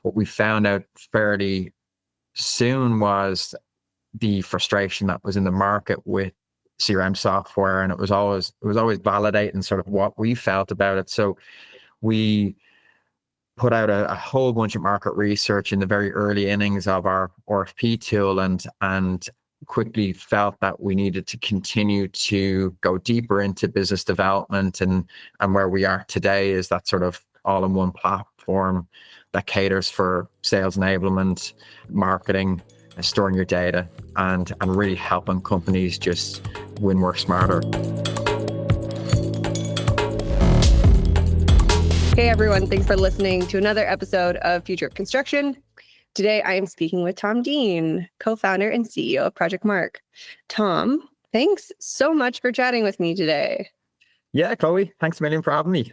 what we found out fairly soon was the frustration that was in the market with CRM software, and it was always validating sort of what we felt about it. So we put out a whole bunch of market research in the very early innings of our RFP tool, and quickly felt that we needed to continue to go deeper into business development, and where we are today is that sort of all-in-one platform that caters for sales enablement, marketing, storing your data, and really helping companies just win work smarter. Hey everyone, thanks for listening to another episode of Future of Construction. Today I am speaking with Tom Deane, co-founder and CEO of ProjectMark. Tom, thanks so much for chatting with me today. Yeah, Chloe, thanks a million for having me.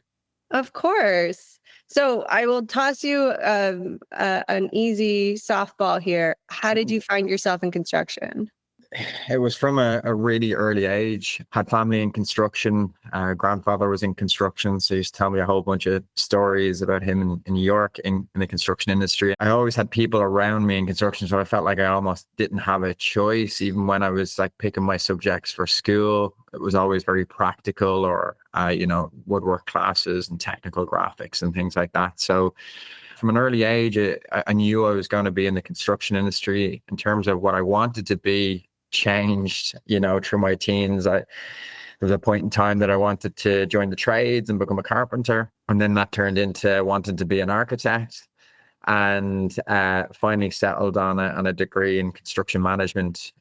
Of course. So I will toss you an easy softball here. How did you find yourself in construction? It was from a really early age. Had family in construction. Grandfather was in construction, so he used to tell me a whole bunch of stories about him in New York in the construction industry. I always had people around me in construction, so I felt like I almost didn't have a choice. Even when I was like picking my subjects for school, it was always very practical, or woodwork classes and technical graphics and things like that. So from an early age, I knew I was going to be in the construction industry. In terms of what I wanted to be, changed, through my teens. There was a point in time that I wanted to join the trades and become a carpenter. And then that turned into wanting to be an architect, and finally settled on a degree in construction management,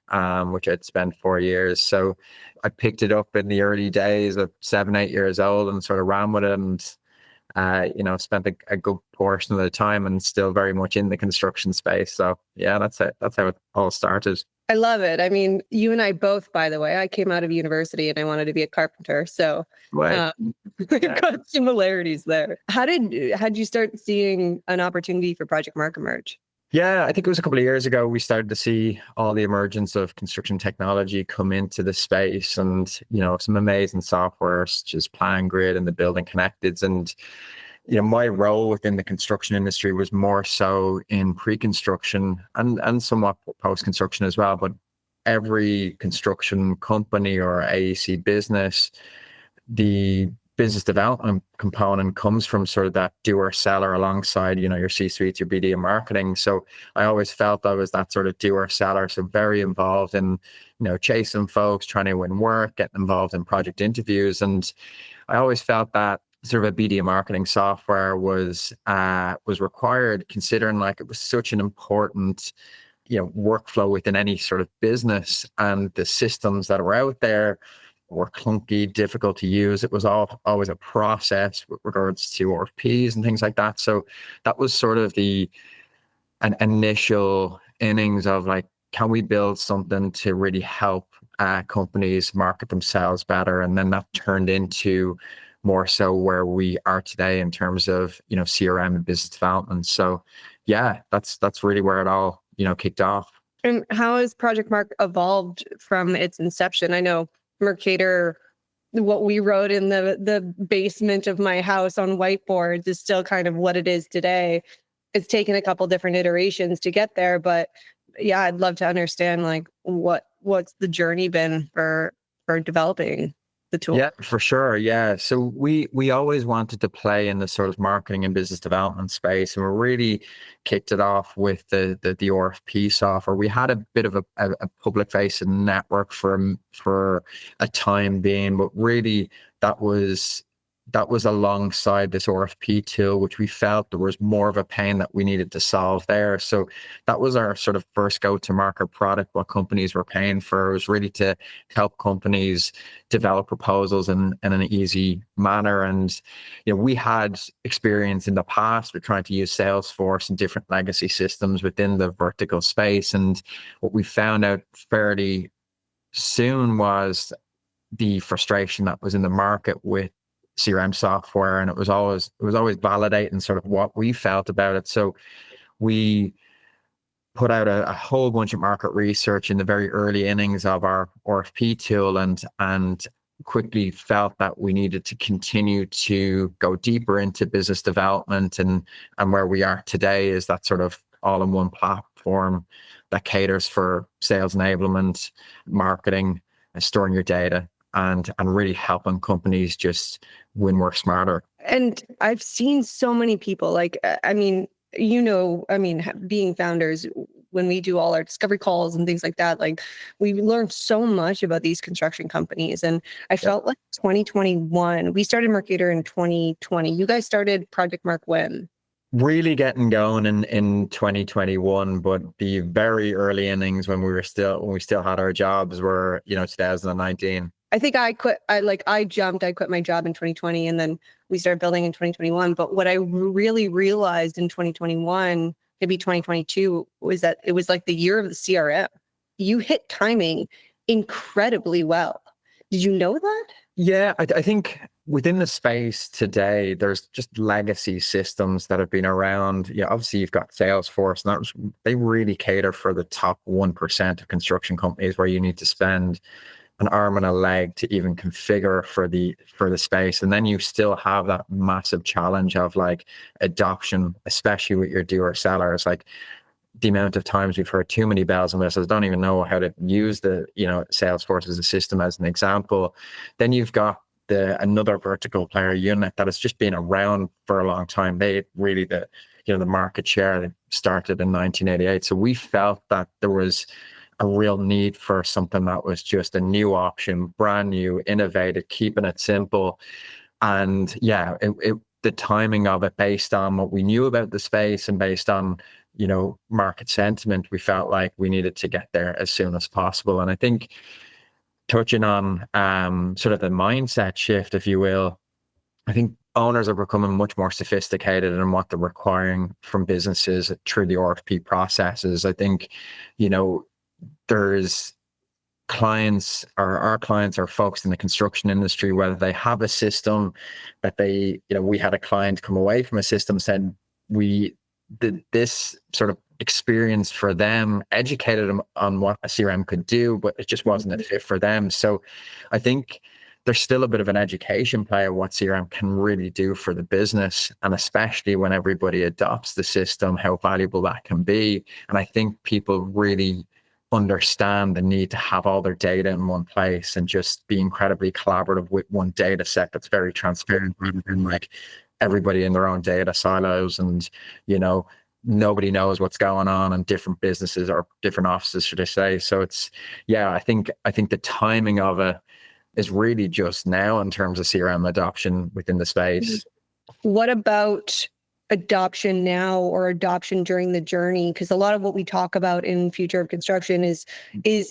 which I'd spent 4 years. So I picked it up in the early days of 7, 8 years old and sort of ran with it, and spent a good portion of the time and still very much in the construction space. So yeah, that's it. That's how it all started. I love it. I mean, you and I both, by the way, I came out of university and I wanted to be a carpenter. So Right. we've got similarities there. How did you start seeing an opportunity for ProjectMark emerge? Yeah, I think it was a couple of years ago we started to see all the emergence of construction technology come into the space, and some amazing software such as PlanGrid and the Building Connecteds. And my role within the construction industry was more so in pre-construction and somewhat post-construction as well. But every construction company or AEC business, the business development component comes from sort of that doer seller alongside, your C-suite, your BD and marketing. So I always felt I was that sort of doer seller. So very involved in, chasing folks, trying to win work, getting involved in project interviews. And I always felt that sort of a BD and marketing software was required, considering like it was such an important, workflow within any sort of business, and the systems that were out there were clunky, difficult to use. It was always a process with regards to RFPs and things like that. So that was sort of an initial innings of like, can we build something to really help companies market themselves better? And then that turned into more so where we are today in terms of, CRM and business development. So yeah, that's really where it all, kicked off. And how has ProjectMark evolved from its inception? I know Mercator, what we wrote in the basement of my house on whiteboards, is still kind of what it is today. It's taken a couple different iterations to get there, but yeah, I'd love to understand like what's the journey been for developing the tool. Yeah, for sure. Yeah. So we always wanted to play in the sort of marketing and business development space, and we really kicked it off with the RFP software. We had a bit of a public facing network for a time being, but really that was alongside this RFP tool, which we felt there was more of a pain that we needed to solve there. So that was our sort of first go-to-market product. What companies were paying for was really to help companies develop proposals in an easy manner. And we had experience in the past with trying to use Salesforce and different legacy systems within the vertical space. And what we found out fairly soon was the frustration that was in the market with CRM software, and it was always validating sort of what we felt about it. So we put out a whole bunch of market research in the very early innings of our RFP tool, and quickly felt that we needed to continue to go deeper into business development, and where we are today is that sort of all-in-one platform that caters for sales enablement, marketing, storing your data, and really helping companies just win work smarter. And I've seen so many people like, being founders, when we do all our discovery calls and things like that, like we learned so much about these construction companies. And I felt like 2021, we started Mercator in 2020. You guys started Project Mark when? Really getting going in 2021, but the very early innings when we still had our jobs were, 2019. I think I quit. I quit my job in 2020, and then we started building in 2021. But what I really realized in 2021, maybe 2022, was that it was like the year of the CRM. You hit timing incredibly well. Did you know that? Yeah, I think within the space today, there's just legacy systems that have been around. Yeah, obviously you've got Salesforce, and they really cater for the top 1% of construction companies, where you need to spend an arm and a leg to even configure for the space. And then you still have that massive challenge of like adoption, especially with your doer sellers. Like the amount of times we've heard too many bells and whistles, don't even know how to use the, Salesforce as a system, as an example. Then you've got another vertical player unit that has just been around for a long time. They really, the market share started in 1988. So we felt that there was a real need for something that was just a new option, brand new, innovative, keeping it simple. And yeah, the timing of it, based on what we knew about the space and based on, market sentiment, we felt like we needed to get there as soon as possible. And I think, touching on sort of the mindset shift, if you will, I think owners are becoming much more sophisticated in what they're requiring from businesses through the RFP processes. I think, there's clients, or our clients are folks in the construction industry, whether they have a system that we had a client come away from a system, said this sort of experience for them, educated them on what a CRM could do, but it just wasn't a fit for them. So I think there's still a bit of an education play of what CRM can really do for the business, and especially when everybody adopts the system, how valuable that can be. And I think people really understand the need to have all their data in one place and just be incredibly collaborative with one data set that's very transparent, rather than like everybody in their own data silos, and nobody knows what's going on in different businesses or different offices, should I say. So I think the timing of it is really just now in terms of CRM adoption within the space. What about adoption now, or adoption during the journey? Because a lot of what we talk about in Future of Construction is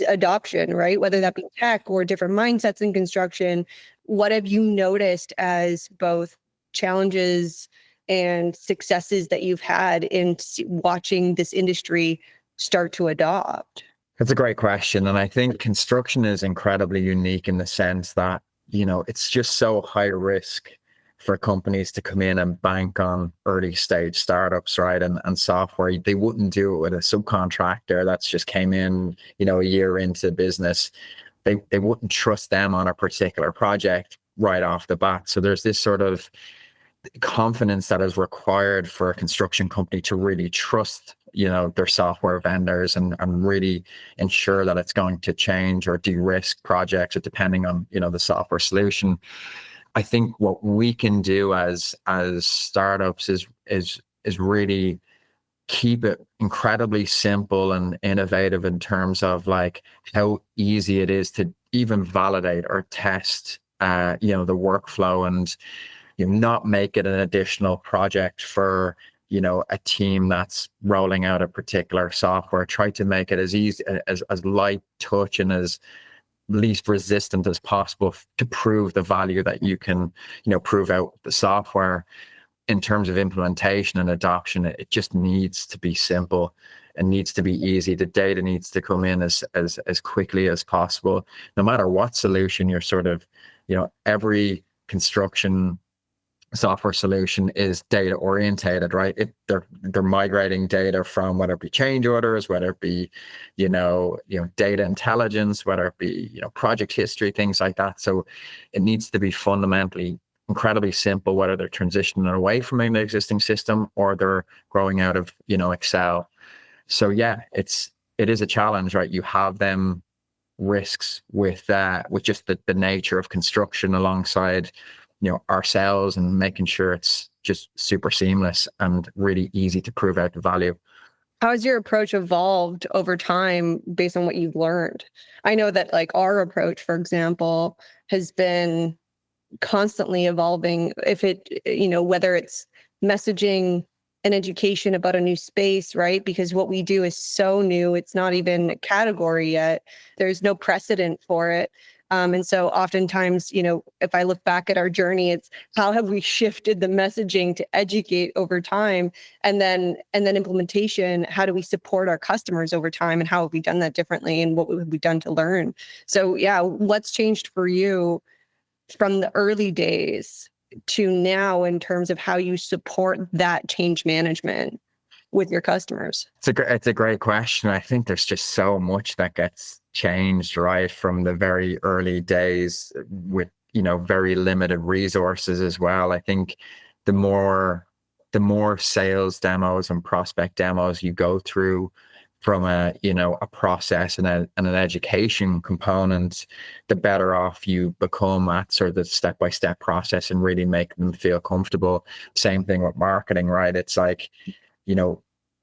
adoption, right? Whether that be tech or different mindsets in construction. What have you noticed as both challenges and successes that you've had in watching this industry start to adopt? That's a great question. And I think construction is incredibly unique in the sense that, it's just so high risk for companies to come in and bank on early stage startups, right? And software. They wouldn't do it with a subcontractor that's just came in, a year into business. They wouldn't trust them on a particular project right off the bat. So there's this sort of confidence that is required for a construction company to really trust, their software vendors, and really ensure that it's going to change or de-risk projects, or depending on, the software solution. I think what we can do as startups is really keep it incredibly simple and innovative in terms of like how easy it is to even validate or test, the workflow, and not make it an additional project for a team that's rolling out a particular software. Try to make it as easy, as light touch, and as least resistant as possible to prove the value that you can, prove out the software. In terms of implementation and adoption, it just needs to be simple and needs to be easy. The data needs to come in as quickly as possible, no matter what solution you're sort of, every construction software solution is data orientated, right? They're migrating data from whether it be change orders, whether it be, data intelligence, whether it be, project history, things like that. So it needs to be fundamentally incredibly simple, whether they're transitioning away from an existing system or they're growing out of, Excel. So yeah, it is a challenge, right? You have them risks with just the nature of construction alongside ourselves, and making sure it's just super seamless and really easy to prove out the value. How has your approach evolved over time based on what you've learned? I know that like our approach, for example, has been constantly evolving. If it, whether it's messaging and education about a new space, right? Because what we do is so new, it's not even a category yet. There's no precedent for it. And so oftentimes, if I look back at our journey, it's how have we shifted the messaging to educate over time? And then implementation, how do we support our customers over time? And how have we done that differently? And what have we done to learn? So yeah, what's changed for you from the early days to now in terms of how you support that change management with your customers? It's a great question. I think there's just so much that gets changed, right, from the very early days with, very limited resources as well. I think the more sales demos and prospect demos you go through from a process and an education component, the better off you become at sort of the step-by-step process and really make them feel comfortable. Same thing with marketing, right? It's like,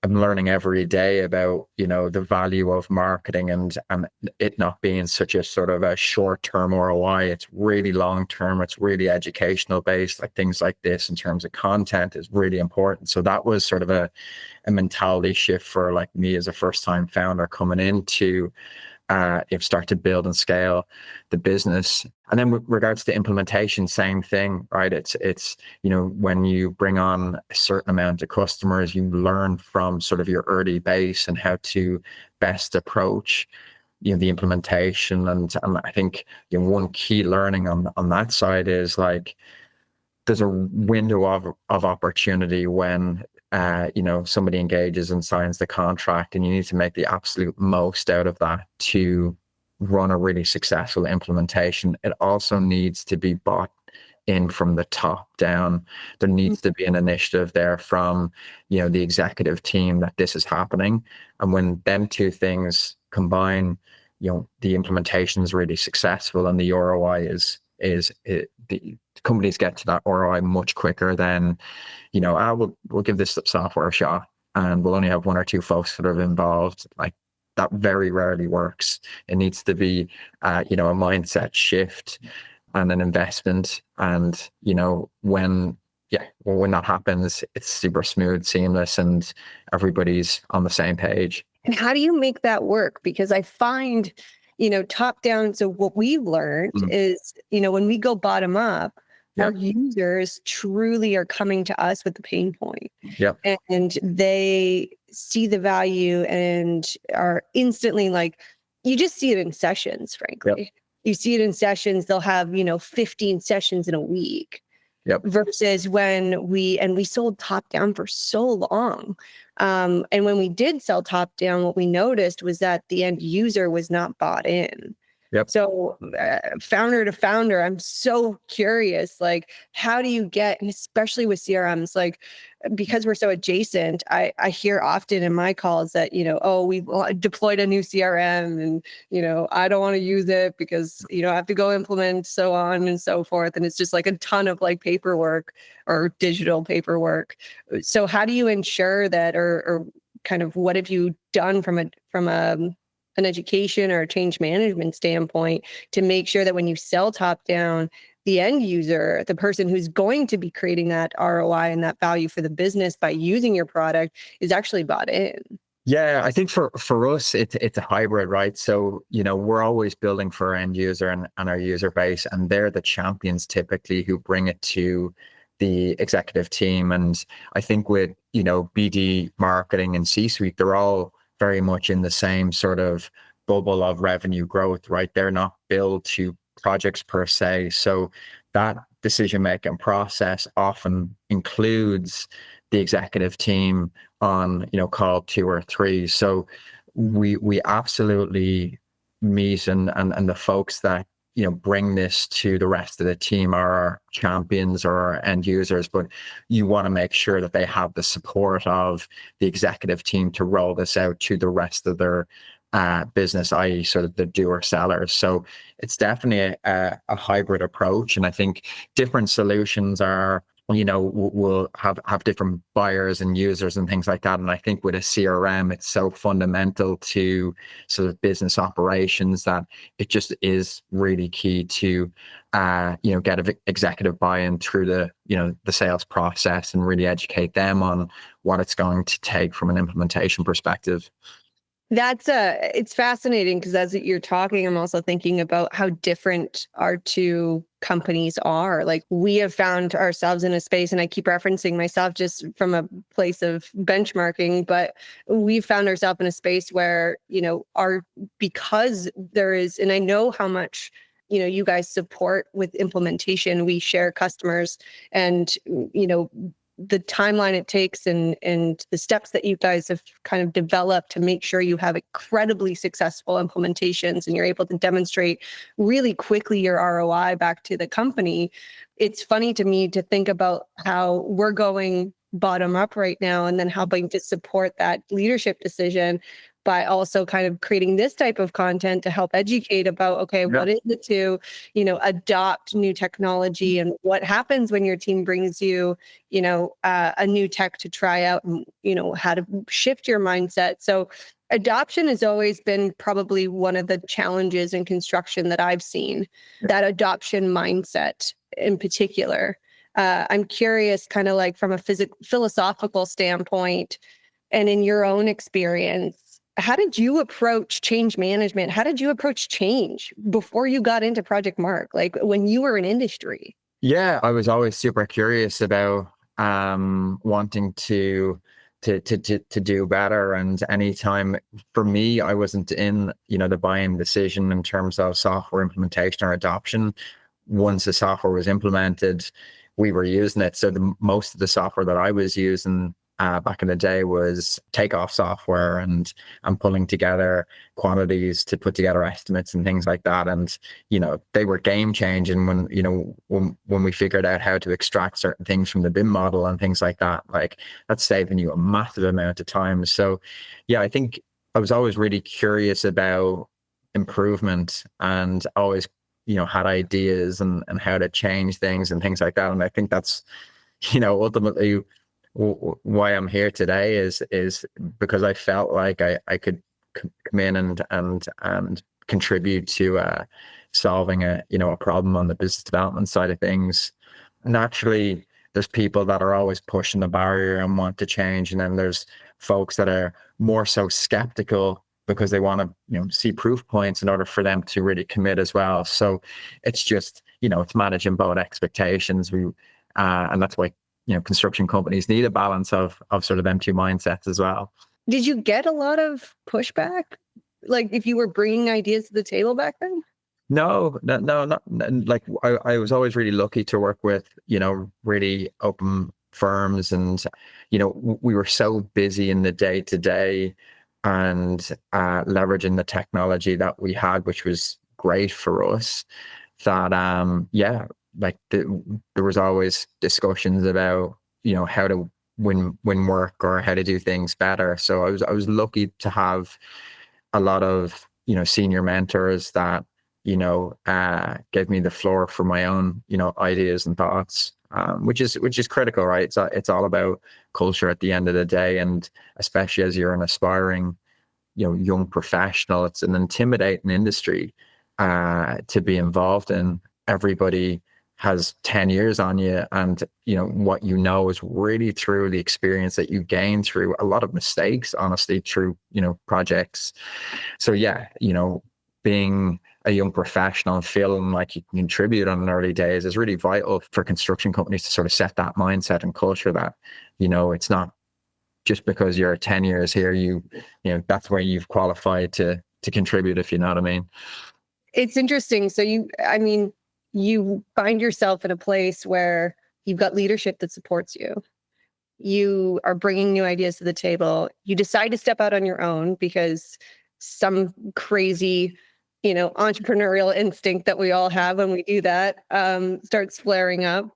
I'm learning every day about, the value of marketing and it not being such a sort of a short-term ROI. It's really long-term. It's really educational based, like things like this in terms of content is really important. So that was sort of a mentality shift for like me as a first-time founder coming into start to build and scale the business. And then with regards to implementation, same thing, right? It's when you bring on a certain amount of customers, you learn from sort of your early base and how to best approach the implementation. And I think one key learning on that side is like there's a window of opportunity when somebody engages and signs the contract, and you need to make the absolute most out of that to run a really successful implementation. It also needs to be bought in from the top down. There needs to be an initiative there from, the executive team that this is happening. And when them two things combine, the implementation is really successful and the ROI the companies get to that ROI much quicker than, we'll give this software a shot and we'll only have one or two folks that are involved. Like that very rarely works. It needs to be, a mindset shift and an investment. And, when that happens, it's super smooth, seamless, and everybody's on the same page. And how do you make that work? Because I find, top down. So what we've learned is, when we go bottom up, our users truly are coming to us with the pain point. Yep. And they see the value and are instantly like, you just see it in sessions, frankly. Yep. You see it in sessions. They'll have, 15 sessions in a week. Yep. Versus when we sold top down for so long. And when we did sell top down, what we noticed was that the end user was not bought in. Yep. So founder to founder, I'm so curious, like, how do you get, and especially with CRMs, like, because we're so adjacent, I hear often in my calls that, we've deployed a new CRM and, I don't want to use it because, I have to go implement, so on and so forth. And it's just like a ton of like paperwork or digital paperwork. So how do you ensure that, or kind of what have you done from an education or a change management standpoint to make sure that when you sell top down, the end user, the person who's going to be creating that ROI and that value for the business by using your product, is actually bought in? Yeah, I think for us, it's a hybrid, right? So, we're always building for our end user and our user base, and they're the champions typically who bring it to the executive team. And I think with, BD, marketing, and C-suite, they're all very much in the same sort of bubble of revenue growth, right? They're not billed to projects per se. So that decision-making process often includes the executive team on, call 2 or 3. So we absolutely meet and the folks that, bring this to the rest of the team are our champions or our end users, but you want to make sure that they have the support of the executive team to roll this out to the rest of their business, i.e. sort of the doer sellers. So it's definitely a hybrid approach. And I think different solutions are, will have different buyers and users and things like that. And I think with a CRM, it's so fundamental to sort of business operations that it just is really key to, get executive buy-in through the sales process and really educate them on what it's going to take from an implementation perspective. It's fascinating because as you're talking, I'm also thinking about how different our two companies are. Like, we have found ourselves in a space, and I keep referencing myself just from a place of benchmarking, but we've found ourselves in a space where, because there is, and I know how much, you guys support with implementation, we share customers and, the timeline it takes and the steps that you guys have kind of developed to make sure you have incredibly successful implementations and you're able to demonstrate really quickly your ROI back to the company. It's funny to me to think about how we're going bottom up right now and then helping to support that leadership decision by also kind of creating this type of content to help educate about, okay, what is it to, adopt new technology and what happens when your team brings you, a new tech to try out and, how to shift your mindset. So adoption has always been probably one of the challenges in construction that I've seen, that adoption mindset in particular. I'm curious, kind of like from a philosophical standpoint and in your own experience, how did you approach change management? How did you approach change before you got into Project Mark? Like when you were in industry? Yeah, I was always super curious about wanting to do better. And anytime for me, I wasn't in, the buying decision in terms of software implementation or adoption. Once the software was implemented, we were using it. So most of the software that I was using back in the day was takeoff software and pulling together quantities to put together estimates and things like that. And, they were game changing when we figured out how to extract certain things from the BIM model and things like that. Like, that's saving you a massive amount of time. So yeah, I think I was always really curious about improvement and always, had ideas and how to change things and things like that. And I think that's, ultimately why I'm here today is because I felt like I could come in and contribute to solving a problem on the business development side of things. Naturally, there's people that are always pushing the barrier and want to change, and then there's folks that are more so skeptical because they want to see proof points in order for them to really commit as well. So it's just it's managing both expectations. And that's why construction companies need a balance of sort of them two mindsets as well. Did you get a lot of pushback? Like if you were bringing ideas to the table back then? No, not like I was always really lucky to work with, really open firms, and, we were so busy in the day to day and leveraging the technology that we had, which was great for us, that, like there was always discussions about, how to win work or how to do things better. So I was lucky to have a lot of, senior mentors that, gave me the floor for my own, ideas and thoughts, which is critical, right? It's all about culture at the end of the day. And especially as you're an aspiring, young professional, it's an intimidating industry to be involved in. Everybody has 10 years on you, and what is really through the experience that you gain through a lot of mistakes, honestly, through projects. So yeah, being a young professional and feeling like you can contribute on an early days is really vital for construction companies to sort of set that mindset and culture that it's not just because you're 10 years here, that's where you've qualified to contribute, if you know what I mean. It's interesting. So you find yourself in a place where you've got leadership that supports you. You are bringing new ideas to the table. You decide to step out on your own because some crazy, entrepreneurial instinct that we all have when we do that starts flaring up.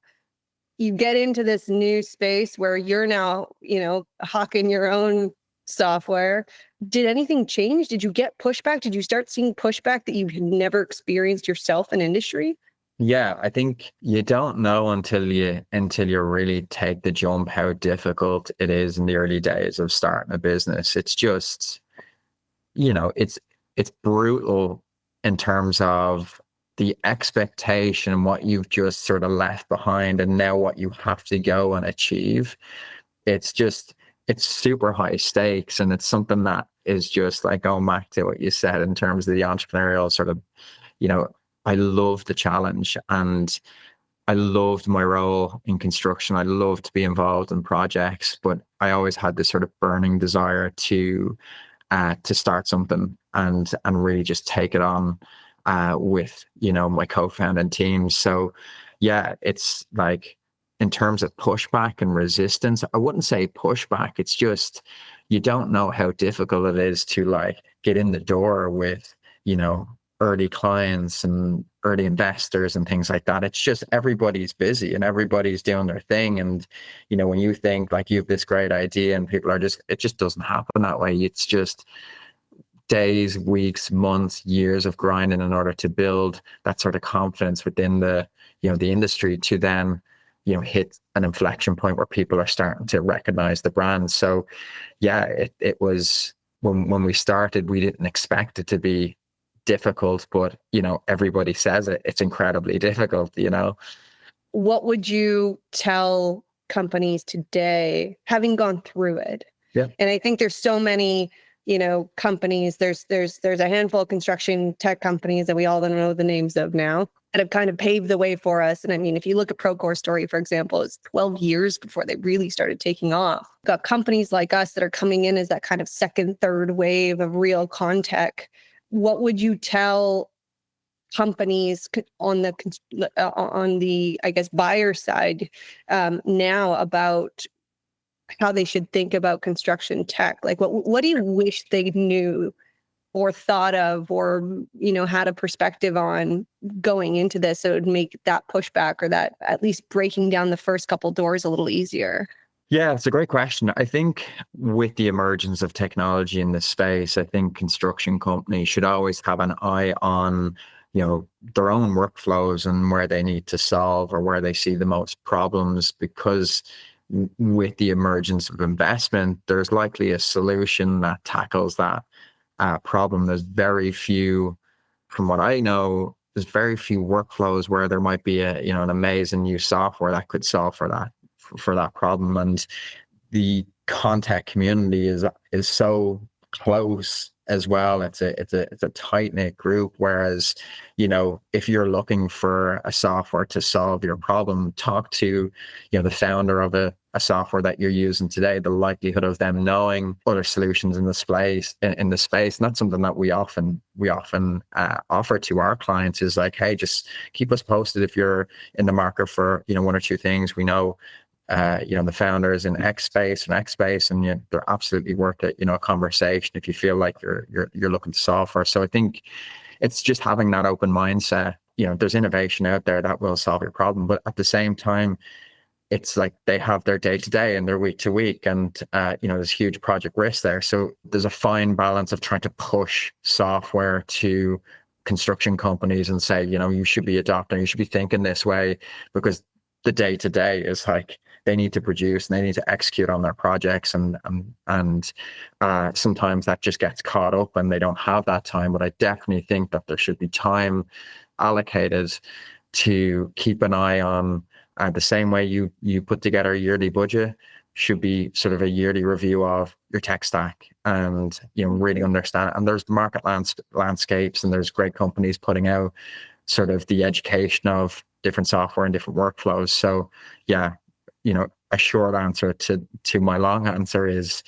You get into this new space where you're now, hawking your own software. Did anything change? Did you get pushback? Did you start seeing pushback that you had never experienced yourself in industry? Yeah, I think you don't know until you really take the jump how difficult it is in the early days of starting a business. It's just, it's brutal in terms of the expectation and what you've just sort of left behind and now what you have to go and achieve. It's super high stakes, and it's something that is just like going back to what you said in terms of the entrepreneurial sort of, I love the challenge, and I loved my role in construction. I loved to be involved in projects, but I always had this sort of burning desire to start something and really just take it on with my co-founding team. So yeah, it's like in terms of pushback and resistance, I wouldn't say pushback. It's just you don't know how difficult it is to like get in the door with early clients and early investors and things like that. It's just everybody's busy and everybody's doing their thing. And, when you think like you have this great idea and people are it just doesn't happen that way. It's just days, weeks, months, years of grinding in order to build that sort of confidence within the industry to then, hit an inflection point where people are starting to recognize the brand. So yeah, it was when we started, we didn't expect it to be difficult, but everybody says it's incredibly difficult. What would you tell companies today having gone through it? Yeah. And I think there's so many companies, there's a handful of construction tech companies that we all don't know the names of now that have kind of paved the way for us. And I mean, if you look at Procore Story, for example, it's 12 years before they really started taking off. We've got companies like us that are coming in as that kind of second, third wave of real contech. What would you tell companies on the I guess buyer side now about how they should think about construction tech? Like what do you wish they knew or thought of, or had a perspective on going into this, so it would make that pushback or that at least breaking down the first couple doors a little easier? Yeah, it's a great question. I think with the emergence of technology in this space, I think construction companies should always have an eye on, their own workflows and where they need to solve or where they see the most problems, because with the emergence of investment, there's likely a solution that tackles that problem. There's very few, from what I know, there's very few workflows where there might be an amazing new software that could solve for that problem. And the contact community is so close as well. It's a tight-knit group. Whereas, if you're looking for a software to solve your problem, talk to, the founder of a software that you're using today. The likelihood of them knowing other solutions in the space, and that's something that we often offer to our clients is like, hey, just keep us posted if you're in the market for, one or two things. We know the founders in X space, and they're absolutely worth it. A conversation if you feel like you're looking to solve for. So I think it's just having that open mindset. There's innovation out there that will solve your problem, but at the same time, it's like they have their day to day and their week to week, and there's huge project risk there. So there's a fine balance of trying to push software to construction companies and say, you should be adopting, you should be thinking this way, because the day to day is like they need to produce and they need to execute on their projects, and sometimes that just gets caught up and they don't have that time. But I definitely think that there should be time allocated to keep an eye on the same way you put together a yearly budget should be sort of a yearly review of your tech stack, and really understand. And there's market landscapes, and there's great companies putting out sort of the education of different software and different workflows. So yeah, a short answer to my long answer is,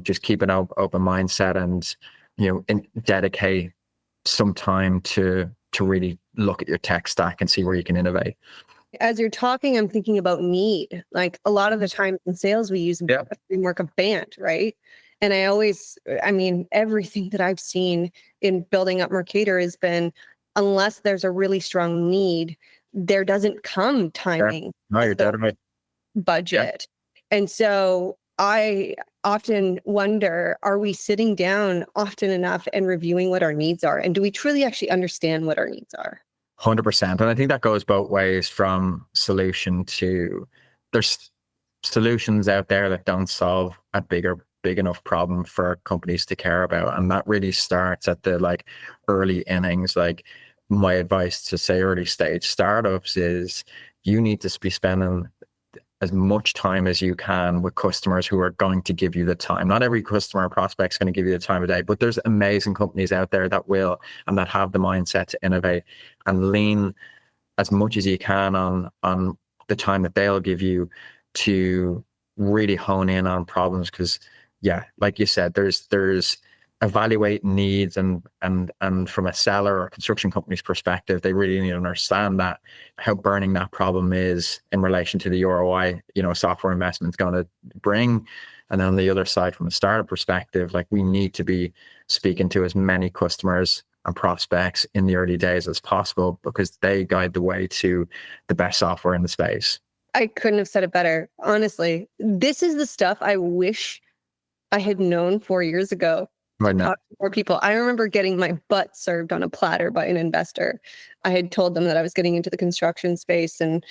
just keep an open mindset and, and dedicate some time to to really look at your tech stack and see where you can innovate. As you're talking, I'm thinking about need. Like a lot of the times in sales, we use a framework of BANT, right? And I mean, everything that I've seen in building up Mercator has been, unless there's a really strong need, there doesn't come timing. No, you're dead right. Budget. And so I often wonder, are we sitting down often enough and reviewing what our needs are? And do we truly actually understand what our needs are? 100%. And I think that goes both ways from solution to, there's solutions out there that don't solve a big enough problem for companies to care about. And that really starts at the like early innings. Like my advice to say early stage startups is you need to be spending as much time as you can with customers who are going to give you the time. Not every customer or prospect is going to give you the time of day, but there's amazing companies out there that will, and that have the mindset to innovate and lean as much as you can on the time that they'll give you to really hone in on problems. Because yeah, like you said, there's evaluate needs and from a seller or construction company's perspective, they really need to understand that how burning that problem is in relation to the ROI, software investment is going to bring. And then on the other side, from a startup perspective, like we need to be speaking to as many customers and prospects in the early days as possible, because they guide the way to the best software in the space. I couldn't have said it better. Honestly, this is the stuff I wish I had known 4 years ago. Right now. Talk to more people. I remember getting my butt served on a platter by an investor. I had told them that I was getting into the construction space and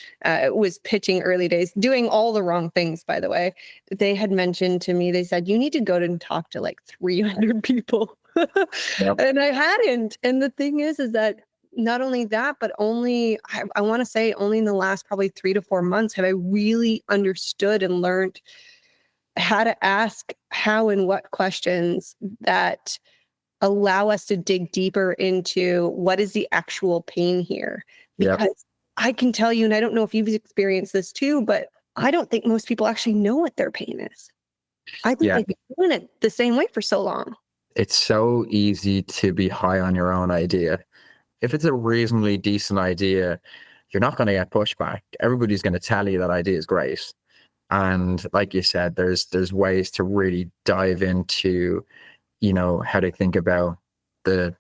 was pitching early days, doing all the wrong things, by the way. They had mentioned to me, they said, you need to go and talk to like 300 people. Yep. And I hadn't. And the thing is that not only that, but I want to say only in the last probably 3 to 4 months have I really understood and learned how to ask how and what questions that allow us to dig deeper into what is the actual pain here. Because I can tell you, and I don't know if you've experienced this too, but I don't think most people actually know what their pain is. I think they've been doing it the same way for so long. It's so easy to be high on your own idea. If it's a reasonably decent idea, you're not going to get pushback. Everybody's going to tell you that idea is great. And like you said, there's ways to really dive into, how they think about the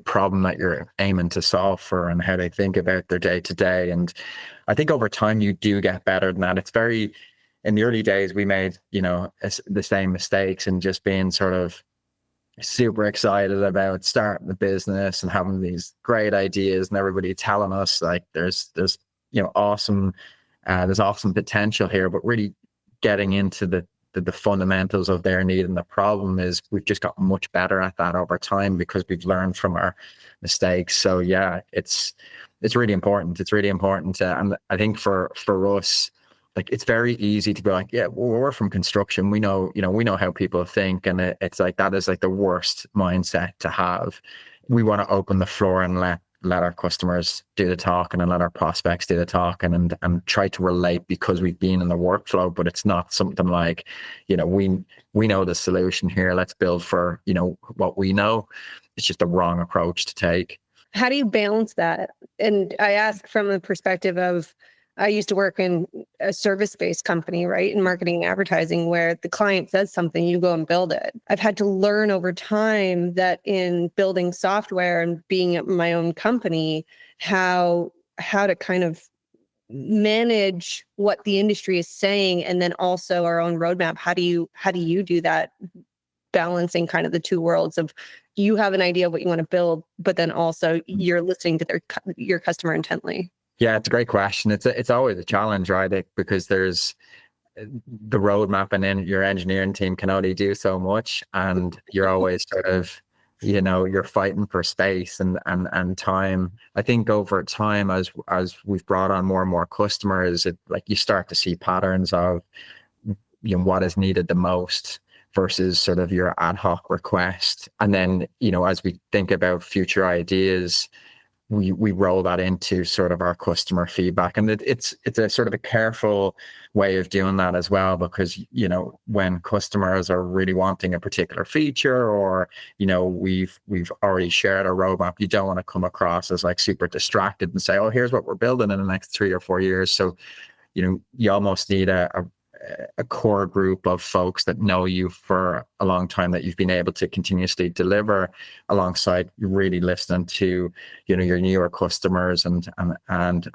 problem that you're aiming to solve for and how they think about their day to day. And I think over time you do get better than that. It's in the early days, we made, the same mistakes and just being sort of super excited about starting the business and having these great ideas and everybody telling us like there's awesome potential here, but really getting into the fundamentals of their need. And the problem is we've just gotten much better at that over time because we've learned from our mistakes. So yeah, it's really important. It's really important. And I think for us, like it's very easy to be like, yeah, well, we're from construction. We know how people think. And it's like, that is like the worst mindset to have. We want to open the floor and let our customers do the talking and let our prospects do the talking and try to relate because we've been in the workflow, but it's not something like, we know the solution here. Let's build for, what we know. It's just a wrong approach to take. How do you balance that? And I ask from the perspective of, I used to work in a service-based company, right? In marketing and advertising, where the client says something, you go and build it. I've had to learn over time that in building software and being at my own company, how to kind of manage what the industry is saying, and then also our own roadmap. How do you do that, balancing kind of the two worlds of you have an idea of what you want to build, but then also you're listening to your customer intently? Yeah, it's a great question. It's always a challenge, right? Because there's the roadmap and then your engineering team can only do so much. And you're always sort of, you're fighting for space and time. I think over time, as we've brought on more and more customers, you start to see patterns of, what is needed the most versus sort of your ad hoc request. And then, as we think about future ideas, we roll that into sort of our customer feedback, and it's a sort of a careful way of doing that as well, because when customers are really wanting a particular feature, or we've already shared a roadmap, you don't want to come across as like super distracted and say, oh, here's what we're building in the next 3 or 4 years. So you almost need a core group of folks that know you for a long time, that you've been able to continuously deliver alongside, really listening to your newer customers, and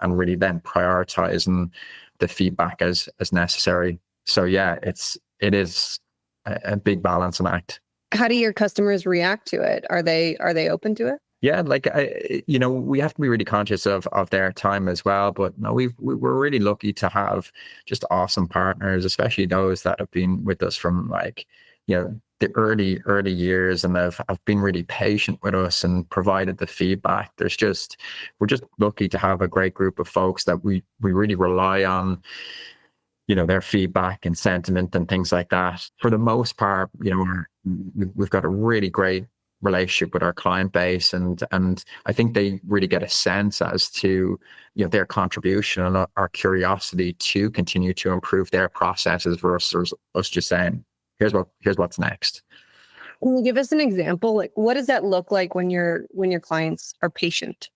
really then prioritizing the feedback as necessary. So yeah, it is a big balancing act. How do your customers react to it? Are they open to it? Yeah, like we have to be really conscious of their time as well. But no, we're really lucky to have just awesome partners, especially those that have been with us from the early years, and have been really patient with us and provided the feedback. We're just lucky to have a great group of folks that we really rely on, their feedback and sentiment and things like that. For the most part, we've got a really great relationship with our client base, and I think they really get a sense as to their contribution and our curiosity to continue to improve their processes versus us just saying, here's what's next. Can you give us an example? Like, what does that look like when your clients are patient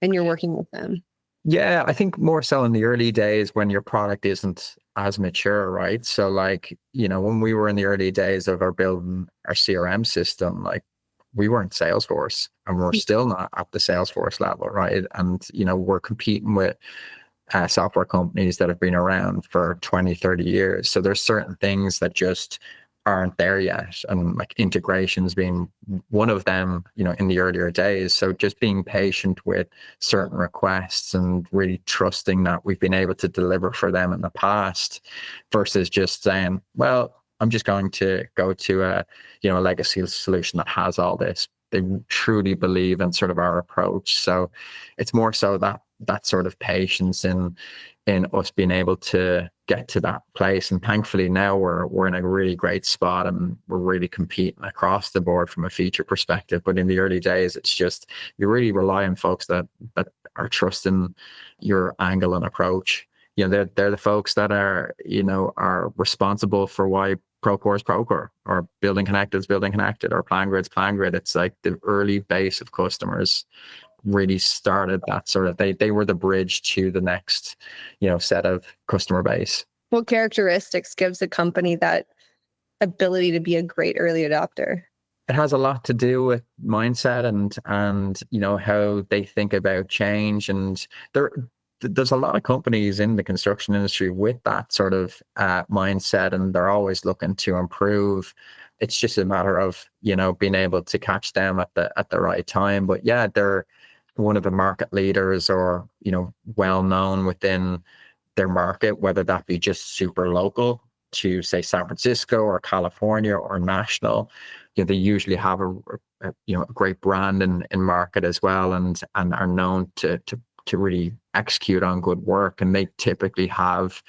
and you're working with them? Yeah, I think more so in the early days when your product isn't as mature, right? So when we were in the early days of our building our CRM system, we weren't Salesforce, and we're still not at the Salesforce level, right? And, we're competing with software companies that have been around for 20, 30 years. So there's certain things that just aren't there yet. And integrations being one of them, in the earlier days. So just being patient with certain requests and really trusting that we've been able to deliver for them in the past, versus just saying, well, I'm just going to go to a legacy solution that has all this. They truly believe in sort of our approach. So it's more so that sort of patience in us being able to get to that place. And thankfully now we're in a really great spot, and we're really competing across the board from a feature perspective. But in the early days, it's just, you really rely on folks that are trusting your angle and approach. They're the folks that are responsible for why Procore is Procore, or Building Connected is Building Connected, or PlanGrid's PlanGrid. It's like the early base of customers really started that sort of, they were the bridge to the next set of customer base. What characteristics gives a company that ability to be a great early adopter? It has a lot to do with mindset and how they think about change. And there's a lot of companies in the construction industry with that sort of mindset, and they're always looking to improve. It's just a matter of being able to catch them at the right time. But yeah, they're one of the market leaders, or well known within their market, whether that be just super local to say San Francisco or California or national. They usually have a great brand in market as well, and are known to really execute on good work. And they typically have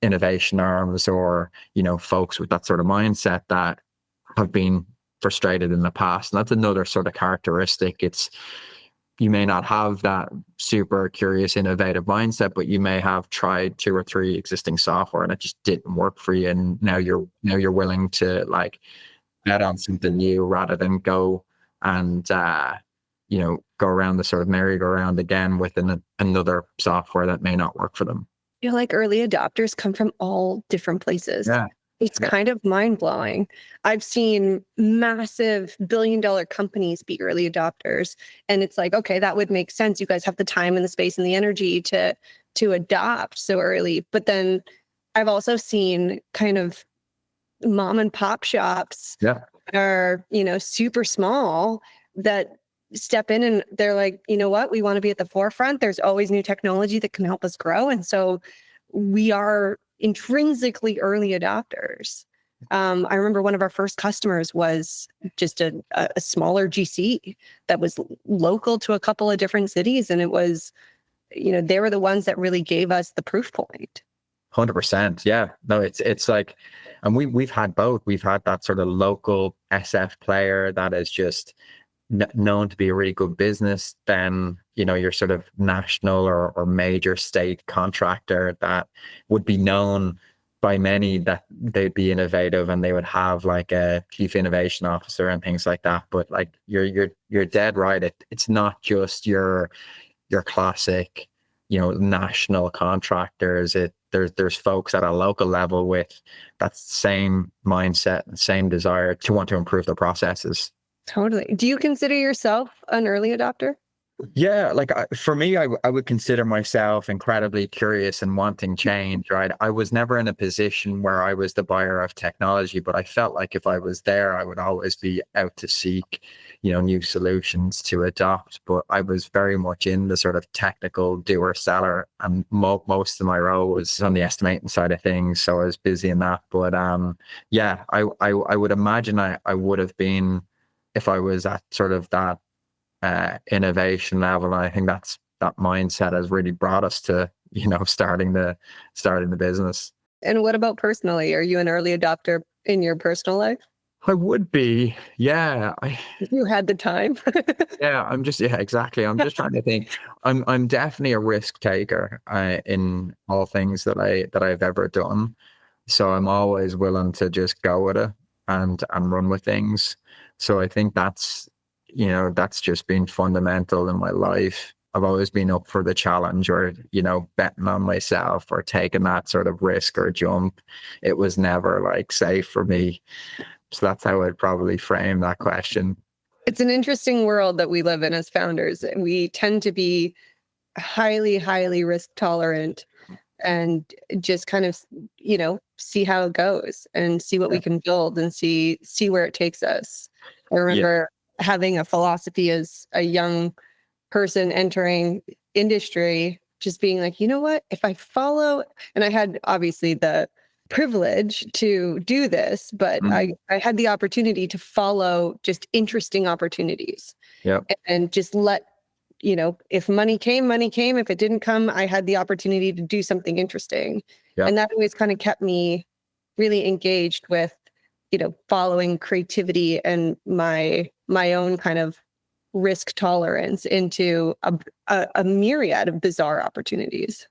innovation arms, or folks with that sort of mindset that have been frustrated in the past. And that's another sort of characteristic. You may not have that super curious, innovative mindset, but you may have tried 2 or 3 existing software and it just didn't work for you. And now you're willing to bet on something new, rather than go and go around the sort of merry-go-round again with another software that may not work for them. I feel like early adopters come from all different places. Yeah. It's kind of mind-blowing. I've seen massive billion-dollar companies be early adopters, and it's like, okay, that would make sense. You guys have the time and the space and the energy to adopt so early. But then I've also seen kind of mom and pop shops that are, super small, that step in and they're like, you know what, we want to be at the forefront. There's always new technology that can help us grow. And so we are intrinsically early adopters. I remember one of our first customers was just a smaller GC that was local to a couple of different cities. And it was, they were the ones that really gave us the proof point. 100%. Yeah. No, it's like, and we've had both. We've had that sort of local SF player that is just known to be a really good business than, your sort of national or major state contractor that would be known by many that they'd be innovative and they would have like a chief innovation officer and things like that. But like you're dead right. It's not just your classic, national contractors. There's folks at a local level with that same mindset and same desire to want to improve their processes. Totally. Do you consider yourself an early adopter? Yeah, like for me, I would consider myself incredibly curious and wanting change, right? I was never in a position where I was the buyer of technology, but I felt like if I was there, I would always be out to seek, new solutions to adopt. But I was very much in the sort of technical doer seller, and most of my role was on the estimating side of things. So I was busy in that. But yeah, I would imagine I would have been if I was at sort of that innovation level. And I think that mindset has really brought us to, starting the business. And what about personally? Are you an early adopter in your personal life? I would be, yeah. If you had the time. Yeah, exactly. I'm just trying to think. I'm definitely a risk taker in all things that I've ever done. So I'm always willing to just go with it and run with things. So I think that's just been fundamental in my life. I've always been up for the challenge or, betting on myself or taking that sort of risk or jump. It was never like safe for me. So that's how I'd probably frame that question. It's an interesting world that we live in as founders. We tend to be highly, highly risk tolerant and just kind of, see how it goes and see what we can build and see where it takes us. I remember having a philosophy as a young person entering industry, just being like, you know what, if I follow, and I had obviously the privilege to do this, but I had the opportunity to follow just interesting opportunities. And just let, if money came, money came. If it didn't come, I had the opportunity to do something interesting. And that always kind of kept me really engaged with, following creativity and my own kind of risk tolerance into a myriad of bizarre opportunities.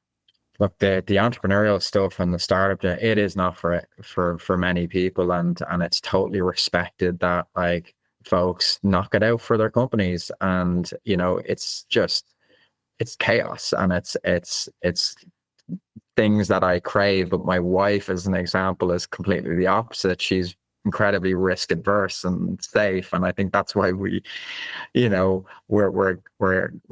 Look, the entrepreneurial stuff and the startup, it is not for many people, and it's totally respected that like folks knock it out for their companies, and it's chaos and it's things that I crave. But my wife, as an example, is completely the opposite. She's incredibly risk adverse and safe, and I think that's why we, we're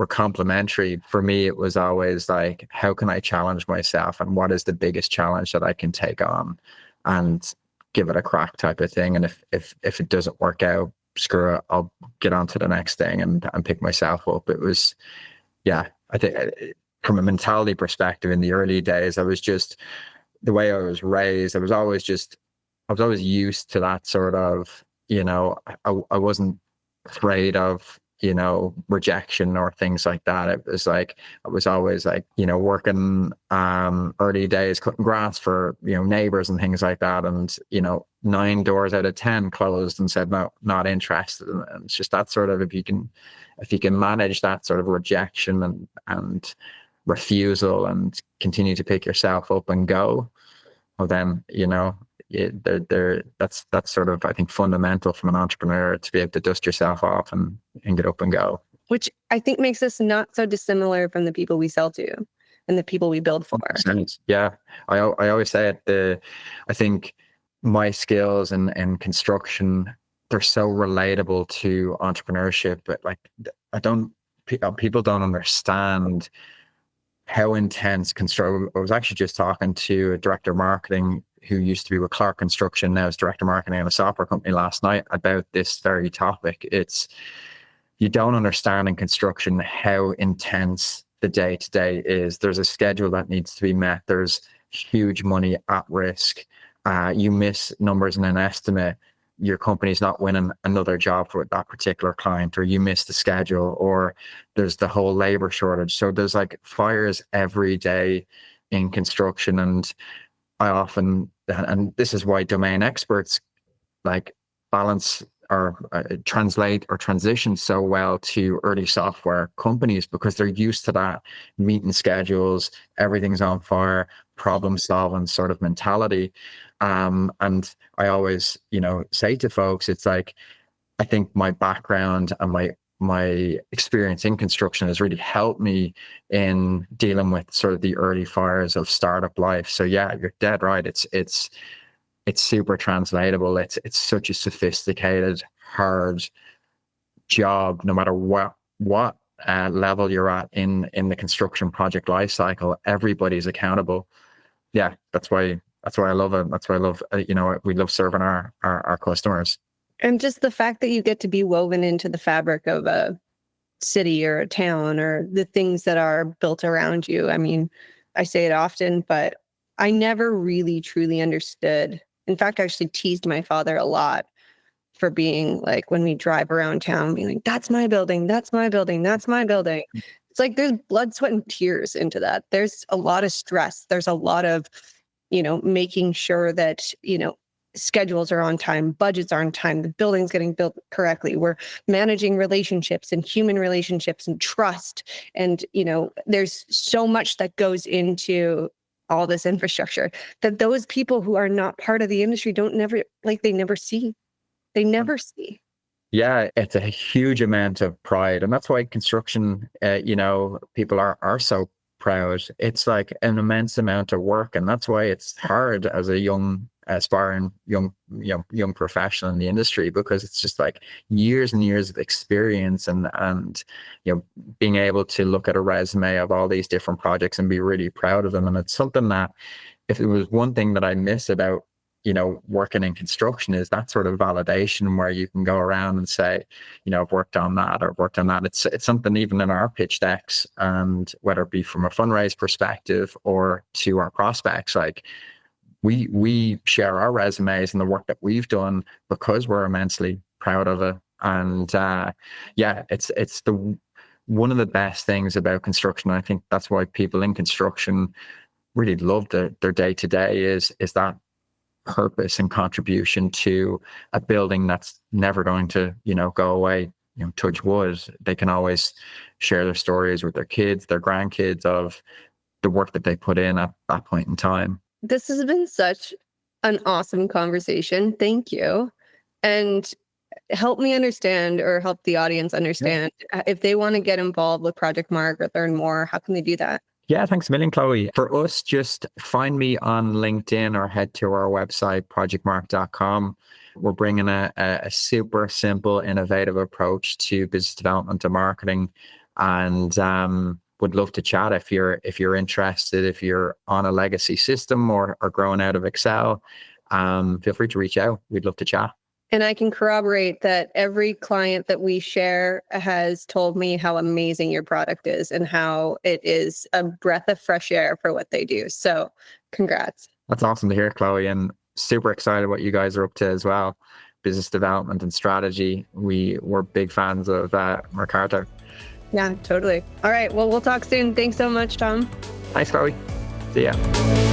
complementary. For me, it was always like, how can I challenge myself, and what is the biggest challenge that I can take on, and give it a crack type of thing. And if it doesn't work out, screw it, I'll get on to the next thing and pick myself up. It was, I think from a mentality perspective, in the early days, I was just the way I was raised. I was always used to that sort of, I wasn't afraid of, rejection or things like that. It was like, I was always like, working early days, cutting grass for, neighbors and things like that. And, 9 doors out of 10 closed and said, no, not interested. And it's just that sort of, if you can manage that sort of rejection and refusal and continue to pick yourself up and go, well then, that's sort of, I think, fundamental from an entrepreneur, to be able to dust yourself off and get up and go. Which I think makes us not so dissimilar from the people we sell to and the people we build for. 100%. Yeah, I always say it. I think my skills in construction, they're so relatable to entrepreneurship, but like people don't understand how intense construction. I was actually just talking to a director of marketing who used to be with Clark Construction, now is director of marketing at a software company, last night about this very topic. You don't understand in construction how intense the day-to-day is. There's a schedule that needs to be met. There's huge money at risk. You miss numbers in an estimate, your company's not winning another job for that particular client, or you miss the schedule, or there's the whole labor shortage. So there's like fires every day in construction. And I often, and this is why domain experts like balance translate or transition so well to early software companies because they're used to that meeting schedules, everything's on fire, problem solving sort of mentality. And I always, say to folks, it's like, I think my background and my experience in construction has really helped me in dealing with sort of the early fires of startup life. So yeah, you're dead right. It's super translatable. It's such a sophisticated, hard job, no matter what level you're at in the construction project life cycle. Everybody's accountable. Yeah, that's why I love it. That's why I love we love serving our customers. And just the fact that you get to be woven into the fabric of a city or a town or the things that are built around you. I mean, I say it often, but I never really truly understood. In fact, I actually teased my father a lot for being like, when we drive around town, being like, that's my building, that's my building, that's my building. It's like there's blood, sweat, and tears into that. There's a lot of stress. There's a lot of, making sure that, schedules are on time, budgets are on time, the building's getting built correctly. We're managing relationships and human relationships and trust. And, there's so much that goes into all this infrastructure that those people who are not part of the industry they never see. They never see. Yeah, it's a huge amount of pride. And that's why construction, people are so proud. It's like an immense amount of work. And that's why it's hard as a young, aspiring young professional in the industry, because it's just like years and years of experience and being able to look at a resume of all these different projects and be really proud of them. And it's something that, if it was one thing that I miss about working in construction, is that sort of validation where you can go around and say, I've worked on that or worked on that. It's something even in our pitch decks, and whether it be from a fundraise perspective or to our prospects, like we share our resumes and the work that we've done because we're immensely proud of it. And it's the one of the best things about construction. I think that's why people in construction really love their day to day is that purpose and contribution to a building that's never going to go away. Touch wood, they can always share their stories with their kids, their grandkids, of the work that they put in at that point in time. This has been such an awesome conversation. Thank you. And help me understand, or help the audience understand, if they want to get involved with Project Mark or learn more, how can they do that? Yeah, thanks a million, Chloe. For us, just find me on LinkedIn or head to our website, ProjectMark.com. We're bringing a super simple, innovative approach to business development and marketing, and would love to chat if you're interested. If you're on a legacy system or growing out of Excel, feel free to reach out. We'd love to chat. And I can corroborate that every client that we share has told me how amazing your product is and how it is a breath of fresh air for what they do. So congrats. That's awesome to hear, Chloe, and super excited what you guys are up to as well. Business development and strategy. We're big fans of Mercator. Yeah, totally. All right. Well, we'll talk soon. Thanks so much, Tom. Thanks, Chloe. See ya.